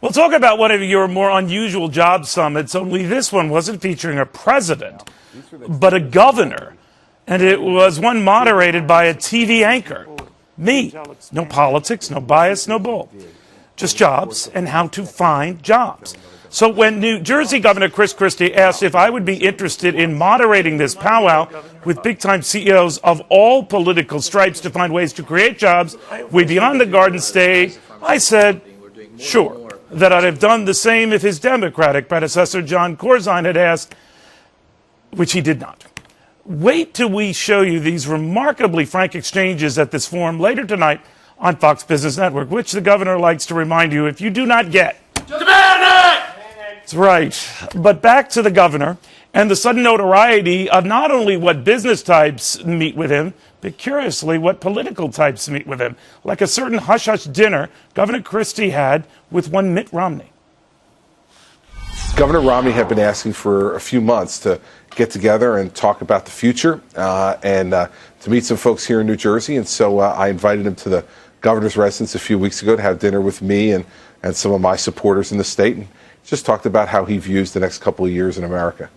We'll talk about one of your more unusual job summits, only this one wasn't featuring a president, but a governor. And it was one moderated by a TV anchor. Me. No politics, no bias, no bull. Just jobs and how to find jobs. So when New Jersey Governor Christie asked if I would be interested in moderating this powwow with big-time CEOs of all political stripes to find ways to create jobs, way beyond the Garden State, I said, sure, that I'd have done the same if his Democratic predecessor, John Corzine, had asked, which he did not. Wait till we show you these remarkably frank exchanges at this forum later tonight on Fox Business Network, which the governor likes to remind you if you do not get. Demand it! That's right. But back to the governor and the sudden notoriety of not only what business types meet with him, but curiously what political types meet with him, like a certain hush-hush dinner Governor Christie had with one Mitt Romney. Governor Romney had been asking for a few months to get together and talk about the future and to meet some folks here in New Jersey. And so I invited him to the governor's residence a few weeks ago to have dinner with me and some of my supporters in the state, and just talked about how he views the next couple of years in America.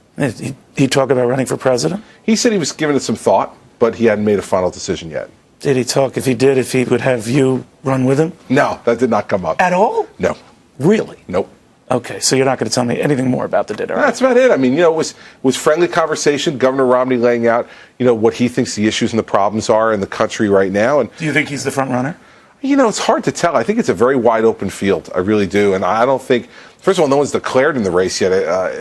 He talked about running for president? He said he was giving it some thought, but he hadn't made a final decision yet. Did he talk, if he did, if he would have you run with him? No, that did not come up. At all? No. Really? Nope. Okay, so you're not going to tell me anything more about the dinner? That's about it. I mean, it was friendly conversation. Governor Romney laying out, what he thinks the issues and the problems are in the country right now. And do you think he's the front runner? It's hard to tell. I think it's a very wide open field. I really do. And I don't think, first of all, no one's declared in the race yet.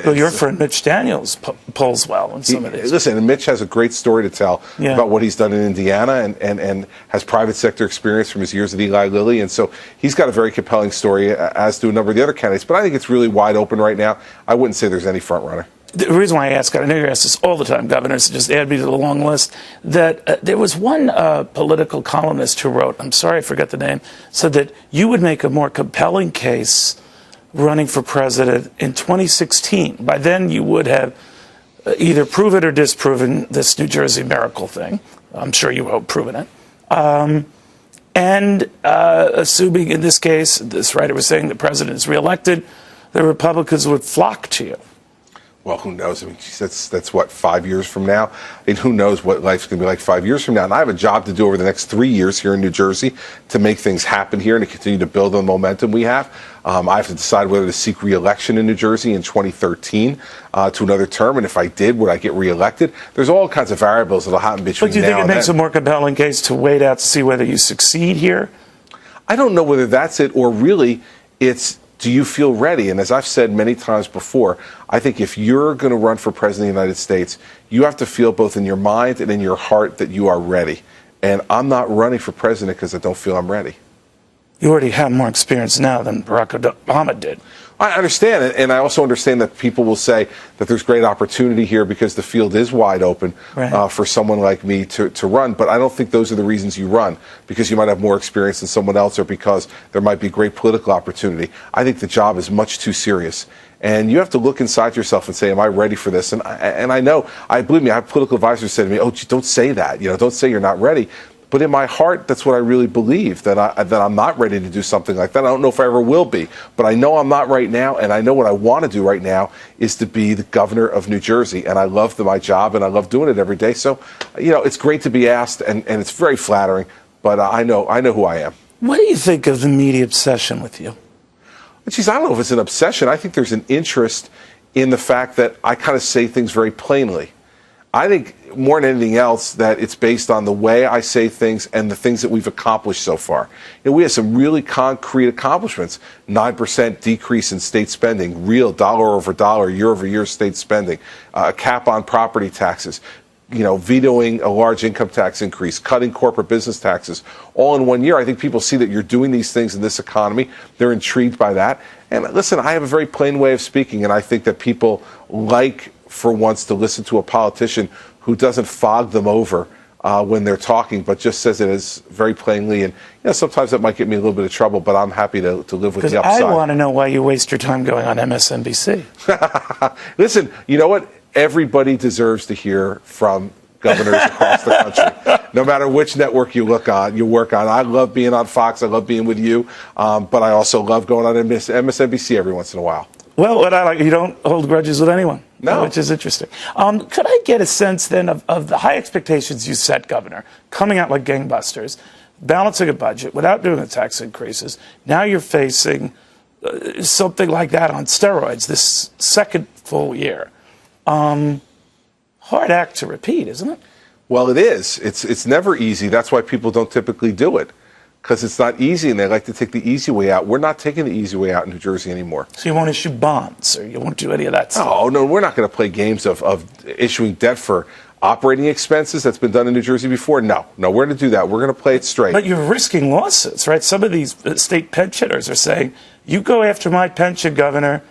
Well, your friend Mitch Daniels polls well in some of these. Listen, and Mitch has a great story to tell about what he's done in Indiana and has private sector experience from his years at Eli Lilly. And so he's got a very compelling story, as do a number of the other candidates. But I think it's really wide open right now. I wouldn't say there's any front runner. The reason why I ask, I know you ask this all the time, Governor, so just add me to the long list, that there was one political columnist who wrote, I'm sorry I forgot the name, said that you would make a more compelling case running for president in 2016. By then you would have either proven or disproven this New Jersey miracle thing. I'm sure you hope proven it. And assuming in this case, this writer was saying the president is reelected, the Republicans would flock to you. Well, who knows? I mean, that's what, 5 years from now? I mean, who knows what life's going to be like 5 years from now? And I have a job to do over the next 3 years here in New Jersey to make things happen here and to continue to build on the momentum we have. I have to decide whether to seek re-election in New Jersey in 2013 to another term. And if I did, would I get re-elected? There's all kinds of variables that will happen between now and then. But do you think it makes a more compelling case to wait out to see whether you succeed here? I don't know whether that's it or really it's, do you feel ready? And as I've said many times before, I think if you're going to run for president of the United States, you have to feel both in your mind and in your heart that you are ready. And I'm not running for president because I don't feel I'm ready. You already have more experience now than Barack Obama did. I understand it, and I also understand that people will say that there's great opportunity here because the field is wide open for someone like me to run, but I don't think those are the reasons you run, because you might have more experience than someone else or because there might be great political opportunity. I think the job is much too serious, and you have to look inside yourself and say, am I ready for this? And I know, believe me, I have political advisors who say to me, oh, gee, don't say that, don't say you're not ready. But in my heart, that's what I really believe, that I'm not ready to do something like that. I don't know if I ever will be, but I know I'm not right now, and I know what I want to do right now is to be the governor of New Jersey, and I love my job, and I love doing it every day. So, it's great to be asked, and it's very flattering, but I know who I am. What do you think of the media obsession with you? Geez, I don't know if it's an obsession. I think there's an interest in the fact that I kind of say things very plainly. I think more than anything else that it's based on the way I say things and the things that we've accomplished so far. We have some really concrete accomplishments. 9% decrease in state spending, real dollar over dollar, year over year state spending, a cap on property taxes, vetoing a large income tax increase, cutting corporate business taxes, all in 1 year. I think people see that you're doing these things in this economy. They're intrigued by that. And listen, I have a very plain way of speaking, and I think that people like, for once, to listen to a politician who doesn't fog them over when they're talking, but just says it as very plainly. And sometimes that might get me a little bit of trouble, but I'm happy to live with the upside. I want to know why you waste your time going on MSNBC. Listen, you know what? Everybody deserves to hear from governors across the country. No matter which network you work on. I love being on Fox. I love being with you. But I also love going on MSNBC every once in a while. Well, what I like, you don't hold grudges with anyone. No. Which is interesting. Could I get a sense then of the high expectations you set, Governor, coming out like gangbusters, balancing a budget without doing the tax increases? Now you're facing something like that on steroids this second full year. Hard act to repeat, isn't it? Well, it is. It's never easy. That's why people don't typically do it, because it's not easy, and they like to take the easy way out. We're not taking the easy way out in New Jersey anymore. So you won't issue bonds, or you won't do any of that stuff? Oh, no, we're not going to play games of issuing debt for operating expenses. That's been done in New Jersey before. No, we're going to do that. We're going to play it straight. But you're risking lawsuits, right? Some of these state pensioners are saying, you go after my pension, Governor,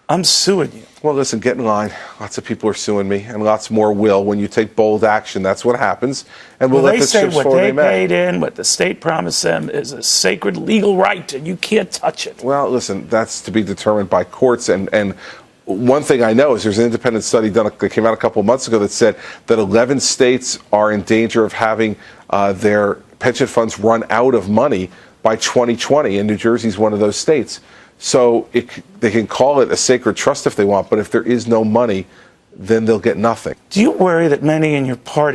I'm suing you. Well, listen, get in line. Lots of people are suing me, and lots more will. When you take bold action, that's what happens. And we'll let the chips fall where they may. What they paid in, what the state promised them, is a sacred legal right, and you can't touch it. Well, listen, that's to be determined by courts. And one thing I know is there's an independent study done that came out a couple of months ago that said that 11 states are in danger of having their pension funds run out of money by 2020, and New Jersey is one of those states. So they can call it a sacred trust if they want, but if there is no money, then they'll get nothing. Do you worry that many in your party